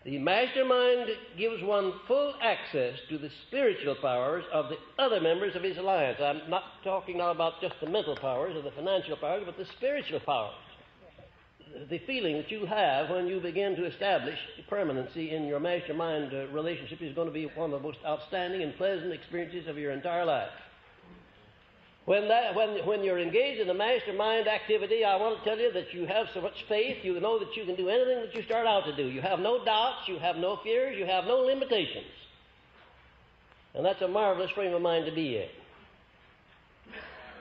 The mastermind gives one full access to the spiritual powers of the other members of his alliance. I'm not talking now about just the mental powers or the financial powers, but the spiritual powers. The feeling that you have when you begin to establish permanency in your mastermind relationship is going to be one of the most outstanding and pleasant experiences of your entire life. When you're engaged in the mastermind activity, I want to tell you that you have so much faith, you know that you can do anything that you start out to do. You have no doubts, you have no fears, you have no limitations. And that's a marvelous frame of mind to be in.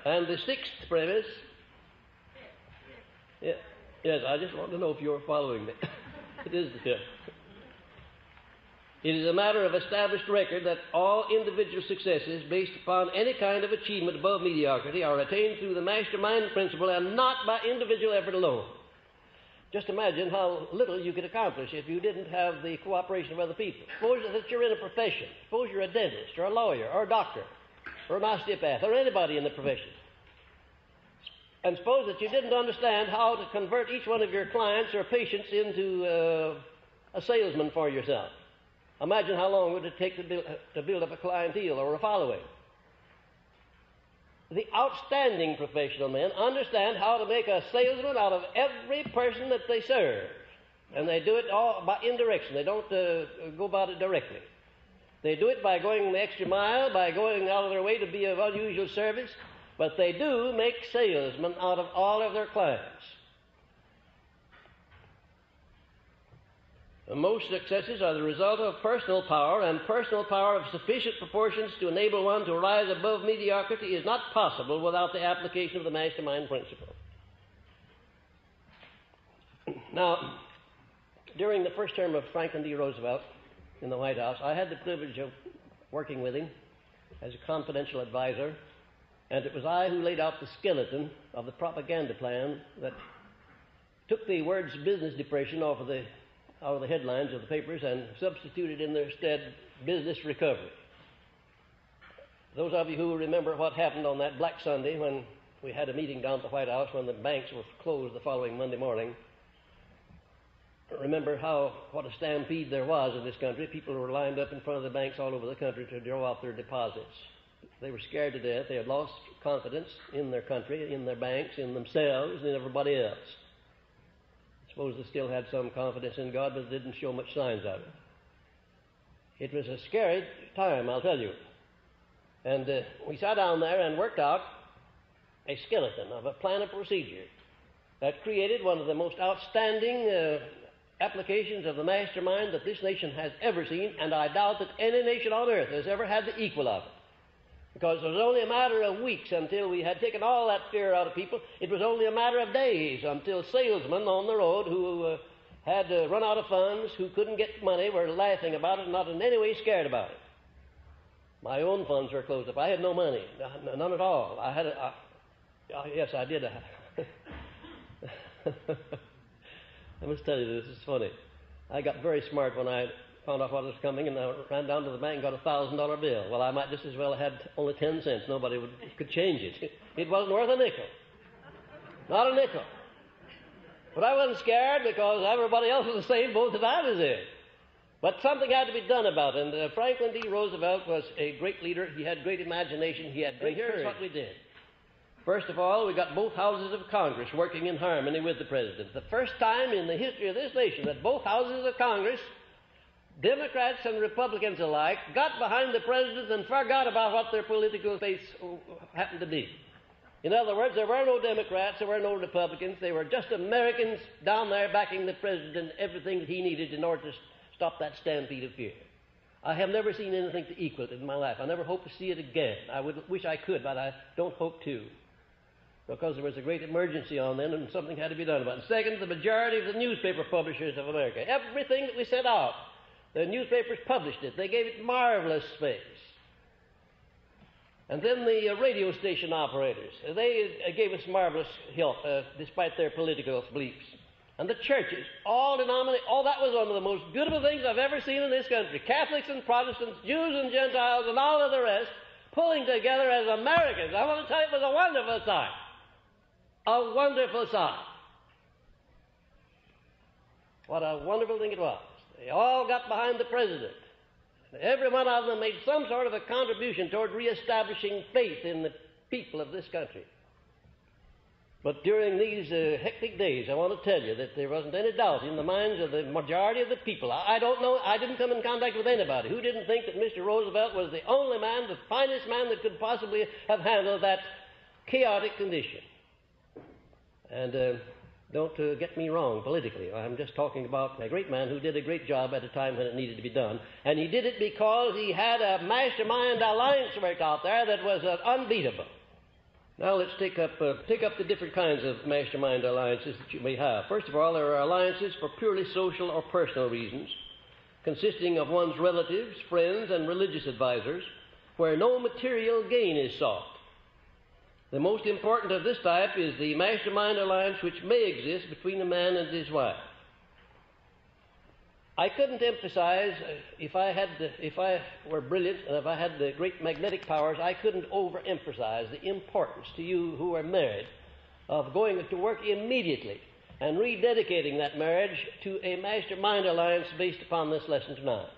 And the sixth premise, yes, I just want to know if you're following me. It is the fifth. It is a matter of established record that all individual successes based upon any kind of achievement above mediocrity are attained through the mastermind principle and not by individual effort alone. Just imagine how little you could accomplish if you didn't have the cooperation of other people. Suppose that you're in a profession. Suppose you're a dentist or a lawyer or a doctor or an osteopath or anybody in the profession. And suppose that you didn't understand how to convert each one of your clients or patients into a salesman for yourself. Imagine how long would it take to build up a clientele or a following. The outstanding professional men understand how to make a salesman out of every person that they serve. And they do it all by indirection. They don't go about it directly. They do it by going the extra mile, by going out of their way to be of unusual service, but they do make salesmen out of all of their clients. Most successes are the result of personal power, and personal power of sufficient proportions to enable one to rise above mediocrity is not possible without the application of the mastermind principle. Now, during the first term of Franklin D. Roosevelt in the White House, I had the privilege of working with him as a confidential advisor, and it was I who laid out the skeleton of the propaganda plan that took the words business depression out of the headlines of the papers and substituted in their stead business recovery. Those of you who remember what happened on that Black Sunday when we had a meeting down at the White House when the banks were closed the following Monday morning, remember what a stampede there was in this country. People were lined up in front of the banks all over the country to draw out their deposits. They were scared to death. They had lost confidence in their country, in their banks, in themselves, and in everybody else. I suppose they still had some confidence in God, but didn't show much signs of it. It was a scary time, I'll tell you. And we sat down there and worked out a skeleton of a plan of procedure that created one of the most outstanding applications of the mastermind that this nation has ever seen, and I doubt that any nation on earth has ever had the equal of it. Because it was only a matter of weeks until we had taken all that fear out of people. It was only a matter of days until salesmen on the road who had run out of funds, who couldn't get money, were laughing about it and not in any way scared about it. My own funds were closed up. I had no money, none at all. Yes, I did. I must tell you, this is funny. I got very smart when I found out what was coming, and I ran down to the bank and got a $1,000 bill. Well, I might just as well have had only 10 cents. Nobody could change it. It wasn't worth a nickel. Not a nickel. But I wasn't scared because everybody else was in the same boat that I was in. But something had to be done about it, and Franklin D. Roosevelt was a great leader. He had great imagination. He had great courage. Here's what we did. First of all, we got both houses of Congress working in harmony with the President. The first time in the history of this nation that both houses of Congress, Democrats and Republicans alike, got behind the President and forgot about what their political faiths happened to be. In other words, there were no Democrats, there were no Republicans. They were just Americans down there backing the President and everything that he needed in order to stop that stampede of fear. I have never seen anything to equal it in my life. I never hope to see it again. I wish I could, but I don't hope to, because there was a great emergency on then and something had to be done about it. Second, the majority of the newspaper publishers of America, everything that we sent out, the newspapers published it. They gave it marvelous space. And then the radio station operators, they gave us marvelous help despite their political beliefs. And the churches, all denominations, that was one of the most beautiful things I've ever seen in this country. Catholics and Protestants, Jews and Gentiles, and all of the rest, pulling together as Americans. I want to tell you, it was a wonderful sight. A wonderful sight. What a wonderful thing it was. They all got behind the president. Every one of them made some sort of a contribution toward reestablishing faith in the people of this country. But during these hectic days, I want to tell you that there wasn't any doubt in the minds of the majority of the people. I don't know, I didn't come in contact with anybody who didn't think that Mr. Roosevelt was the only man, the finest man that could possibly have handled that chaotic condition. And don't get me wrong politically. I'm just talking about a great man who did a great job at a time when it needed to be done. And he did it because he had a mastermind alliance worked out there that was unbeatable. Now let's take up the different kinds of mastermind alliances that you may have. First of all, there are alliances for purely social or personal reasons, consisting of one's relatives, friends, and religious advisors, where no material gain is sought. The most important of this type is the mastermind alliance which may exist between a man and his wife. I couldn't emphasize, if I were brilliant and if I had the great magnetic powers, I couldn't overemphasize the importance to you who are married of going to work immediately and rededicating that marriage to a mastermind alliance based upon this lesson tonight.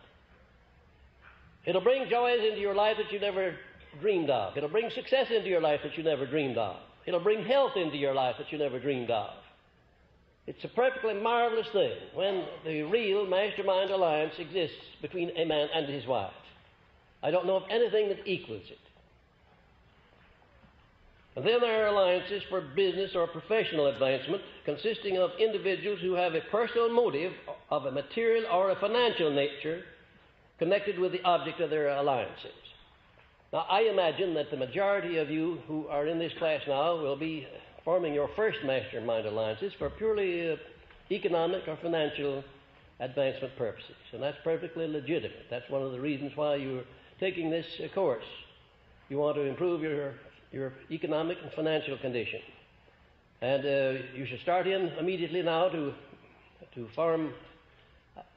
It'll bring joys into your life that you never dreamed of. It'll bring success into your life that you never dreamed of. It'll bring health into your life that you never dreamed of. It's a perfectly marvelous thing when the real mastermind alliance exists between a man and his wife. I don't know of anything that equals it. And then there are alliances for business or professional advancement, consisting of individuals who have a personal motive of a material or a financial nature connected with the object of their alliances. Now, I imagine that the majority of you who are in this class now will be forming your first mastermind alliances for purely economic or financial advancement purposes. And that's perfectly legitimate. That's one of the reasons why you're taking this course. You want to improve your economic and financial condition. And you should start in immediately now to form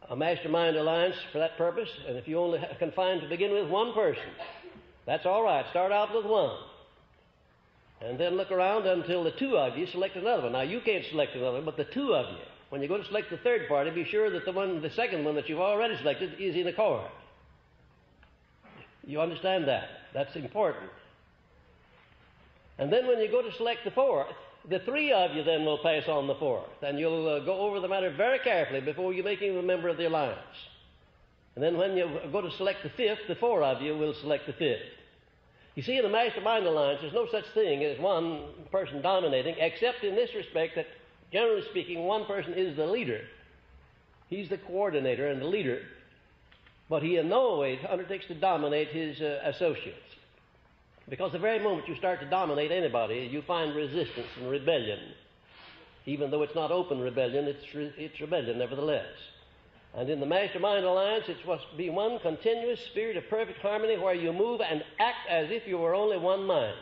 a mastermind alliance for that purpose. And if you only can find to begin with one person, that's all right. Start out with one. And then look around until the two of you select another one. Now, you can't select another one, but the two of you. When you go to select the third party, be sure that the second one that you've already selected is in accord. You understand that? That's important. And then when you go to select the fourth, the three of you then will pass on the fourth. And you'll go over the matter very carefully before you make him a member of the alliance. And then when you go to select the fifth, the four of you will select the fifth. You see, in a mastermind alliance, there's no such thing as one person dominating, except in this respect that, generally speaking, one person is the leader. He's the coordinator and the leader, but he in no way undertakes to dominate his associates. Because the very moment you start to dominate anybody, you find resistance and rebellion. Even though it's not open rebellion, it's rebellion nevertheless. And in the mastermind alliance, it must be one continuous spirit of perfect harmony where you move and act as if you were only one mind.